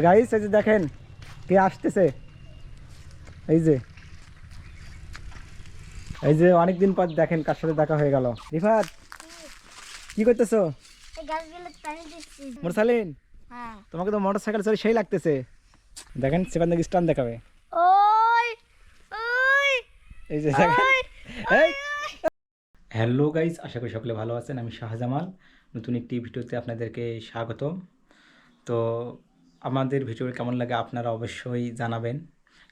Guys এই যে দেখেন কে আসতেছে। এই যে অনেকদিন পর দেখেন কার সাথে দেখা হয়ে গেল। রিফাত কি করতেছো? মুরসালিন তোমাকে তো মোটরসাইকেল চড়ে সেই লাগতেছে। দেখেন সেখান থেকে স্টান দেখাবে। এই যে দেখেন। এই হ্যালো গাইস, আশা করি সকলে ভালো আছেন। আমি শাহজামাল, নতুন একটি ভিডিওতে আপনাদেরকে স্বাগতম। তো আমাদের ভিডিও কেমন লাগে আপনারা অবশ্যই জানাবেন,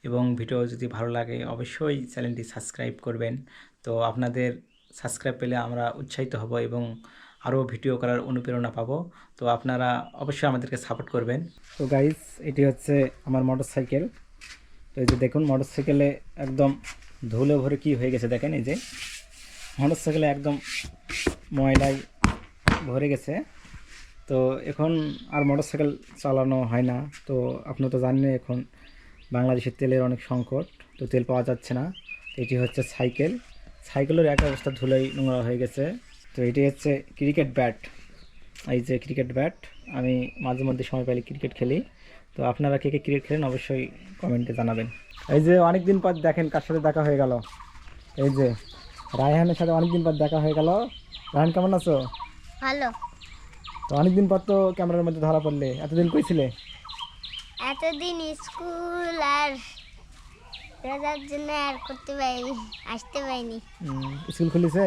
এবং ভিডিও যদি ভালো লাগে অবশ্যই চ্যানেলটি সাবস্ক্রাইব করবেন। তো আপনাদের সাবস্ক্রাইব পেলে আমরা উৎসাহিত হব এবং আরও ভিডিও করার অনুপ্রেরণা পাবো। তো আপনারা অবশ্যই আমাদেরকে সাপোর্ট করবেন। তো গাইস এটি হচ্ছে আমার মোটরসাইকেল। তো এই যে দেখুন মোটরসাইকেলে একদম ধুলো ভরে কি হয়ে গেছে দেখেন। এই যে মোটরসাইকেলে একদম ময়লায় ভরে গেছে। তো এখন আর মোটরসাইকেল চালানো হয় না। তো আপনি তো জানেন এখন বাংলাদেশের তেলের অনেক সংকট, তো তেল পাওয়া যাচ্ছে না। এটি হচ্ছে সাইকেলের এক অবস্থা ধুলোয় নোংরা হয়ে গেছে। তো এটি হচ্ছে ক্রিকেট ব্যাট। এই যে ক্রিকেট ব্যাট, আমি মাঝে মধ্যে সময় পাইলে ক্রিকেট খেলি। তো আপনারা কে কে ক্রিকেট খেলেন অবশ্যই কমেন্টে জানাবেন। এই যে অনেকদিন পর দেখেন কার সাথে দেখা হয়ে গেল। এই যে রায়হানের সাথে অনেকদিন পর দেখা হয়ে গেল। রায়হান কেমন আছো? ভালো। তো অনেকদিন পর তো ক্যামেরার মধ্যে ধরা পড়লে, এতদিন কই ছিলে? এতদিন স্কুল আর রোজার জন্য আর আসতে পারিনি। স্কুল খুলেছে?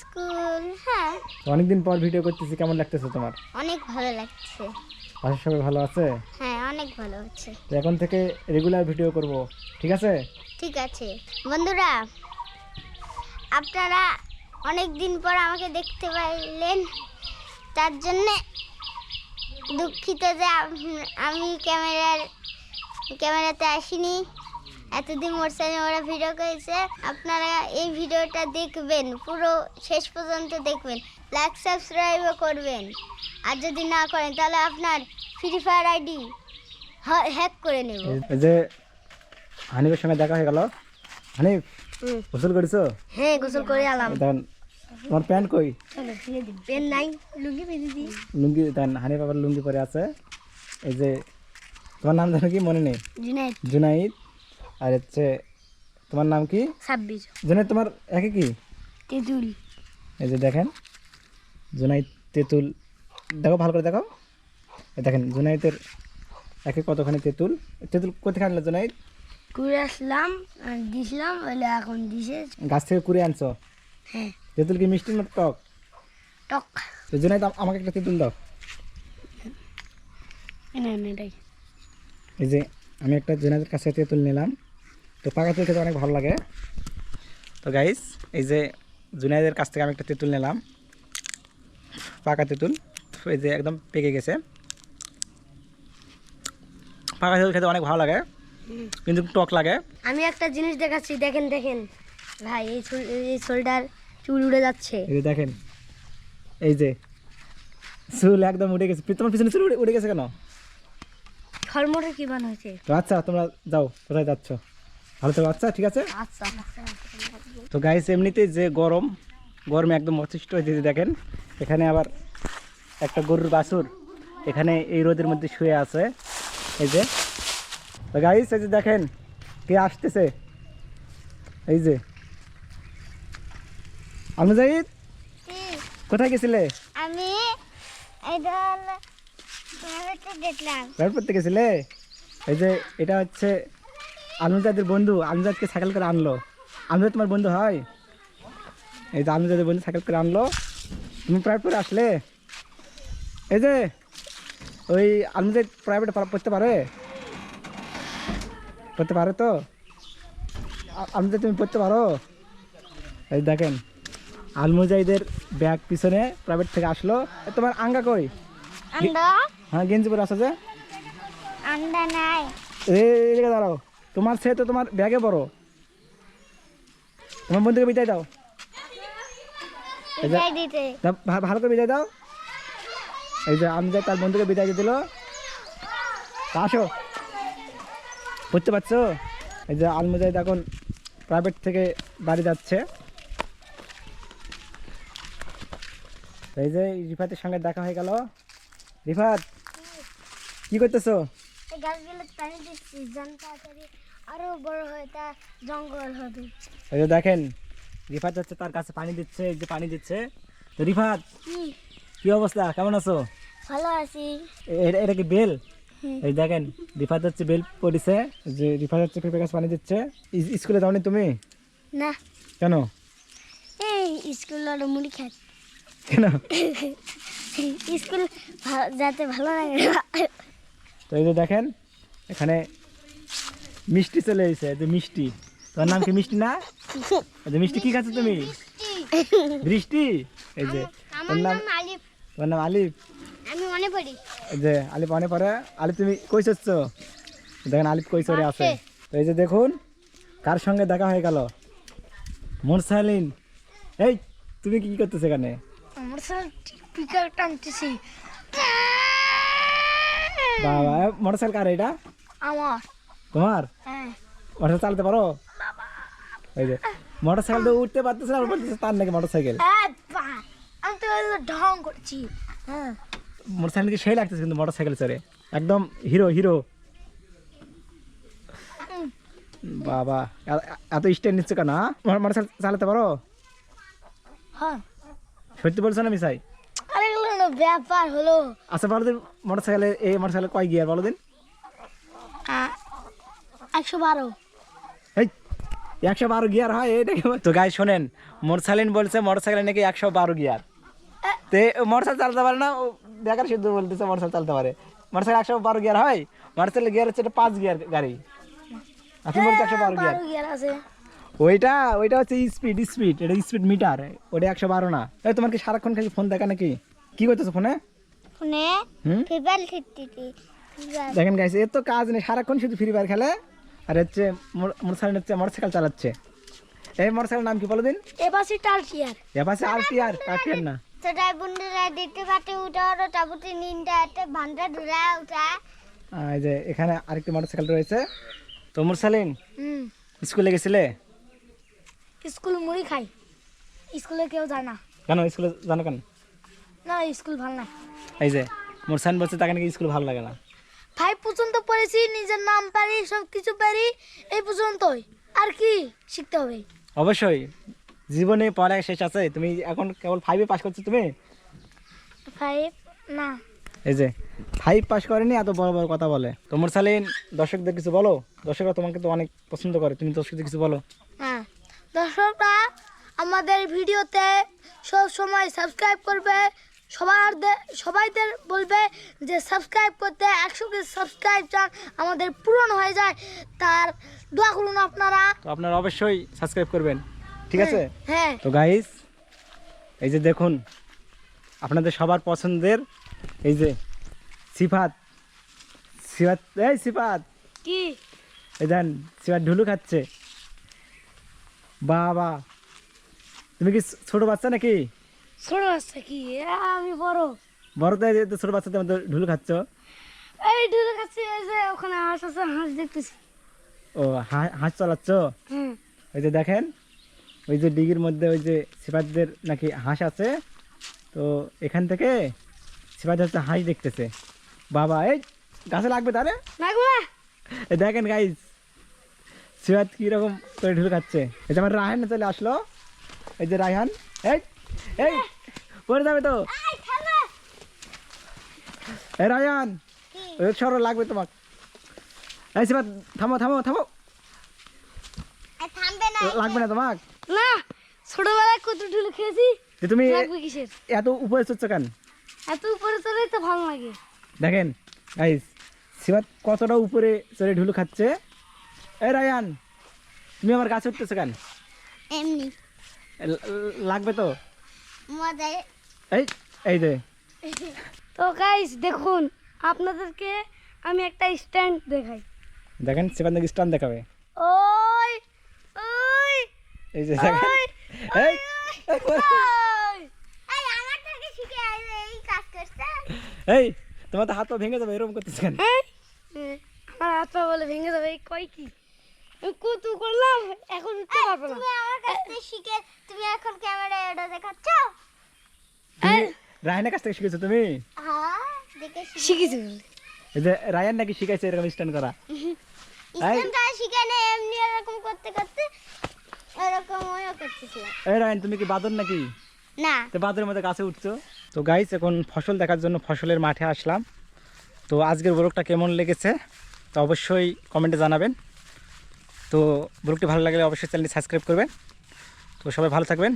স্কুল হ্যাঁ। তো অনেকদিন পর ভিডিও করতেছি, কেমন লাগতেছে তোমার? অনেক ভালো লাগছে। বাসার সবাই ভালো আছে? হ্যাঁ অনেক ভালো হচ্ছে। তো এখন থেকে রেগুলার ভিডিও করব, ঠিক আছে? ঠিক আছে বন্ধুরা, আপনারা অনেক দিন পর আমাকে দেখতে পাইলেন, তার জন্য দুঃখিত যে আমি ক্যামেরাতে আসিনি। এতদিন মোরসানি ওরা ভিডিও করেছে, আপনারা এই ভিডিওটা দেখবেন, পুরো শেষ পর্যন্ত দেখবেন, লাইক সাবস্ক্রাইবও করবেন। আর যদি না করেন তাহলে আপনার ফ্রি ফায়ার আইডি হ্যাক করে নেব। এই যে হানিফের সঙ্গে দেখা হয়ে গেল। হানিফ গোসল করেছো? হ্যাঁ গোসল করে এলাম। দেন তোমার প্যান্ট কই? প্যান্ট নাই, লুঙ্গি বেঁধে দিই। লুঙ্গি দেন, হানিফ আবার লুঙ্গি পরে আছে। এই যে তোমার নাম জানো কি? মনে নেই। জুনাইদ। আর হচ্ছে তোমার নাম কি? 26। জুনাইদ তোমার একে কি? তেঁতুল। এই যে দেখেন জুনাইদ তেঁতুল, দেখো ভালো করে দেখো। এই দেখেন জুনাইদের একে কতখানি তেঁতুল। তেঁতুল কোথায় আনলো জুনাইদ? কুড়ে আসলাম আর দিছিলাম, বলে এখন দিছে। গাছ থেকে কুড়ে আনছো? হ্যাঁ। তেঁতুল কি মিষ্টি না টক? টক। তো জুনাইদ আমাকে একটা তেঁতুল দাও। এই যে আমি একটা জুনাইদের কাছে তেঁতুল নিলাম। তো পাকা তেঁতুল খেতে অনেক ভালো লাগে। তো গাইস এই যে জুনাইদের কাছ থেকে আমি একটা তেঁতুল নিলাম, পাকা তেঁতুল। এই যে একদম পেকে গেছে। পাকা তেঁতুল খেতে অনেক ভালো লাগে, কিন্তু টক লাগে। আমি একটা জিনিস দেখাচ্ছি, দেখেন দেখেন ভাই, এই শোল্ডার চুল উড়ে যাচ্ছে। এই যে দেখেন, এই যে চুল একদম উঠে গেছে। তোমার পিছনে চুল উঠে গেছে কেন? ফলমুড়ে কি বান হয়েছে? তো আচ্ছা তোমরা যাও, কোথায় যাচ্ছ? ভালো থাকো। আচ্ছা ঠিক আছে। আচ্ছা। তো গাইস এমনিতে যে গরমে একদম অতিষ্ঠ হয়ে যেতে দেখেন। এখানে আবার একটা গরুর বাছুর এখানে এই রোদের মধ্যে শুয়ে আছে। এই যে তো গাইস এই যে দেখেন কে আসতেছে। এই যে আলমুজাহিদ, কোথায় গেছিলে? আমি দেখলাম রাইড করতে গেছিলে? এই যে এটা হচ্ছে আলমুজাহিদের বন্ধু। আলমুজাহিদকে সাইকেল করে আনলো। আলমুজাহিদ তোমার বন্ধু হয়? এই যে আলমুজাহিদের বন্ধু সাইকেল করে আনলো, তুমি প্রাইভেট পড়ে আসলে। এই যে ওই আলমুজাহিদ প্রাইভেটে পড়তে পারে তো? আলমুজাহিদ তুমি পড়তে পারো? এই দেখেন আলমুজাহিদের ব্যাগ পিছনে প্রাইভেট থেকে আসলো। তোমার আঙ্গা কই? হ্যাঁ গেঞ্জি পরে আসো যে। আন্ডা নাই। এই দাঁড়াও, তোমার সে তো তোমার ব্যাগে বড়। তোমার বন্ধুকে বিদায় দাও। ভালো করে বিদায় দাও। এই যে আমি তার বন্ধুকে বিদায় দিয়ে দিল। আসো, বুঝতে পারছো? এই যে আলমুজাহিদ এখন প্রাইভেট থেকে বাড়ি যাচ্ছে। এই যে রিফাতের সঙ্গে দেখা হয়ে গেল। রিফাত কি করতেছো? এই গাছগুলো পানি দিচ্ছি যেন তাড়াতাড়ি আরো বড় হয়, তা জঙ্গল হবে। এই যে দেখেন রিফাত হচ্ছে তার কাছে পানি দিচ্ছে, এই যে পানি দিচ্ছে। তো রিফাত কি অবস্থা, কেমন আছো? ভালো আছি। এটা কি বেল? এই দেখেন রিফাত হচ্ছে বেল পড়িছে, যে রিফাত হচ্ছে পেঁপে গাছ পানি দিচ্ছে। স্কুলে যাওনি তুমি? না, কেন? এই স্কুলের মুড়ি খাই। কেন? স্কুল যাতে ভালো লাগে না। তো এই যে দেখেন এখানে মিষ্টি চলে এসেছে, যে মিষ্টি। তোমার নাম কি মিষ্টি না? এই যে মিষ্টি কি খাচ্ছ তুমি? বৃষ্টি। এই যে আমার নাম আলিফ। তোমার নাম আলিফ? আমি মনে পড়ি। এই যে আলিফ মনে পড়ে। আলিফ তুমি কই চড়ছ? দেখেন আলিফ কই চড়ে আছে। তো এই যে দেখুন কার সঙ্গে দেখা হয়ে গেল, মুরসালিন। এই তুমি কি করতেছো এখানে? আমার সাথে পিকার টানতেছি। বাবা, মোটরসাইকেল কার এটা? আমার। তোমার? হ্যাঁ। মোটরসাইকেল চালাতে পারো? এই যে মোটরসাইকেল তো উঠতে পারতেছে না, বলতেছে তার নাকি মোটরসাইকেল। আমি তো ঢং করছি। হ্যাঁ, মোটরসাইকেল কি সেই লাগতেছে কিন্তু মোটরসাইকেল চড়ে, একদম হিরো হিরো। বাবা, এত স্ট্যান্ড নিচ্ছে কেন? মোটরসাইকেল চালাতে পারো? হ্যাঁ। সত্যি বলছো না মিসাই? আরে এগুলো ব্যাপার হলো। আচ্ছা বলো দিন, মোটরসাইকেলে এই মোটরসাইকেল কয় গিয়ার বলো দিন? 112। এই 112 গিয়ার হয় এটা? তো গাই শোনেন, মোরসালিন বলছে মোটরসাইকেলে নাকি 112 গিয়ার। তে মোটরসাইকেল চালাতে পারে না, ও বেকার শুধু বলতেছে মোটরসাইকেল চালাতে পারে। মোটরসাইকেল 112 গিয়ার হয়? মোটরসাইকেল গিয়ার হচ্ছে 5 গিয়ার গাড়ি। আপনি বলছেন 112 গিয়ার? গিয়ার আছে। ওইটা হচ্ছে স্পিড, এটা স্পিড মিটার, ওটা 112 না। এই তোমার কি সারাক্ষণ খালি ফোন দেখা নাকি? কি করতেছো ফোনে? ফোনে ফ্রি ফায়ার খেলতেছি। দেখেন গাইস, এর তো কাজ নেই, সারাক্ষণ শুধু ফ্রি ফায়ার খেলে। আর হচ্ছে মোটরসাইকেল হচ্ছে মোটরসাইকেল চালাচ্ছে। এই মোটরসাইকেলের নাম কি বলো দিন? এবাসি টালটিয়ার। এপাশে আরটিআর না। সেটাই বন্ধুরা দেখতে পাতে উঠার তাবুতে নিন্দা একটা ভান্ডা ধরা উঠা। এই যে এখানে আরেকটি মোটরসাইকেল রয়েছে। তো মুরসালিন স্কুলে গেছিলে? স্কুল মুড়ি খাই, স্কুলে কেউ যায় না। কেন স্কুলে জানো কেন? না, স্কুল ভালো না। এই যে মুরসালিন বলছে তাকে নাকি স্কুল ভালো লাগে না। 5 পর্যন্ত পড়েছি, নিজের নাম পারি, সব কিছু পারি, এই পর্যন্তই। আর কি শিখতে হবে? অবশ্যই জীবনে পড়ালেখা শেষ আছে, তুমি এখন কেবল 5-এ পাস করছো তুমি। 5 না, এই যে 5 পাস করেনি, এত বড় বড় কথা বলে। তো মুরসালিন দর্শকদের কিছু বলো, দর্শকরা তোমাকে তো অনেক পছন্দ করে, তুমি দর্শকদের কিছু বলো। হ্যাঁ, দর্শকরা আমাদের ভিডিওতে সব সময় সাবস্ক্রাইব করবে। সবাইদের বলবে যে সাবস্ক্রাইব করতে, 100 সাবস্ক্রাইব চান আমাদের পূরণ হয়ে যায়, তার দোয়া করুন আপনারা। তো আপনারা অবশ্যই সাবস্ক্রাইব করবেন, ঠিক আছে? হ্যাঁ। তো গাইস এই যে দেখুন আপনাদের সবার পছন্দের এই যে সিফাত। এই সিফাত কি? এই দেন সিফাত ঢুলু খাচ্ছে। বাবা, তুমি কি ছোট বাচ্চা নাকি? ছোট বাচ্চা কি? আমি বড়। বড় তো, এই যে ছোট বাচ্চা তোমাদের ঢুলু খাচ্ছ। এই ঢুলে খাচ্ছি, এই যে ওখানে হাঁস আছে, হাঁস দেখতেছি। ও হাঁস চালাচ্ছ? হুম। ওই যে দেখেন ওই যে ডিগির মধ্যে ওই যে সিফাতদের নাকি হাঁস আছে। তো এখান থেকে সিফাত হচ্ছে হাঁস দেখতেছে। বাবা, এই গাছে লাগবে তাহলে? লাগবে না। এই দেখেন গাইস সিফাত কিরকম করে ঢুলে খাচ্ছে। এই যে আমার রায়হান চলে আসলো। এই যে রায়হান, এই এই পড়ে যাবে তো। এই রায়হান, ওই সরো, লাগবে তোমার। এই সিফাত থামো থামো থামো, থামবে না। লাগবে না তোমার? না, ছোটবেলায় কত ঢুলে খেয়েছি। যে তুমি লাগবে কিসের? এত উপরে চড়ছো কেন? এত উপরে চড়াই তো ভালো লাগে। দেখেন গাইস সিফাত কতটা উপরে চড়ে ঢুলু খাচ্ছে। এই রায়হান, তুমি আমার গাছে উঠতেছো কেন? এমনি লাগবে তো। মজায়। এই এই যে তো গাইস দেখুন, আপনাদেরকে আমি একটা স্ট্যান্ড দেখাই। দেখেন সিফাত নাকি স্টান দেখাবে। ওই ওই এই যে দেখেন, এই আমার থেকে শিখে এই কাজ করছে। এই তোমার তো হাত পা ভেঙে যাবে, এরকম করতেছ কেন? আমার হাত পা বলে ভেঙে যাবে, এই কয় কি? আমি কত করলাম, এখন উঠতে পারবো না। তুমি আমার কাছ থেকে শিখে তুমি এখন ক্যামেরায় এটা দেখাচ্ছ? রায়হানের কাছ থেকে শিখেছো তুমি? হ্যাঁ, দেখে শিখেছি। এই যে রায়ান নাকি শিখাইছে এরকম স্ট্যান্ড করা। স্ট্যান্ড করা শিখে না, এমনি এরকম করতে করতে এরকম ওইও করতেছিলাম। এই রায়ান তুমি কি বাদর নাকি? না, তো বাদরের মধ্যে গাছে উঠছো। তো গাইস এখন ফসল দেখার জন্য ফসলের মাঠে আসলাম। তো আজকের ব্লগটা কেমন লেগেছে তো অবশ্যই কমেন্টে জানাবেন। তো ব্লগটি ভালো লাগলে অবশ্যই চ্যানেলটি সাবস্ক্রাইব করবেন। তো সবাই ভালো থাকবেন,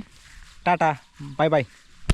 টাটা, বাই বাই।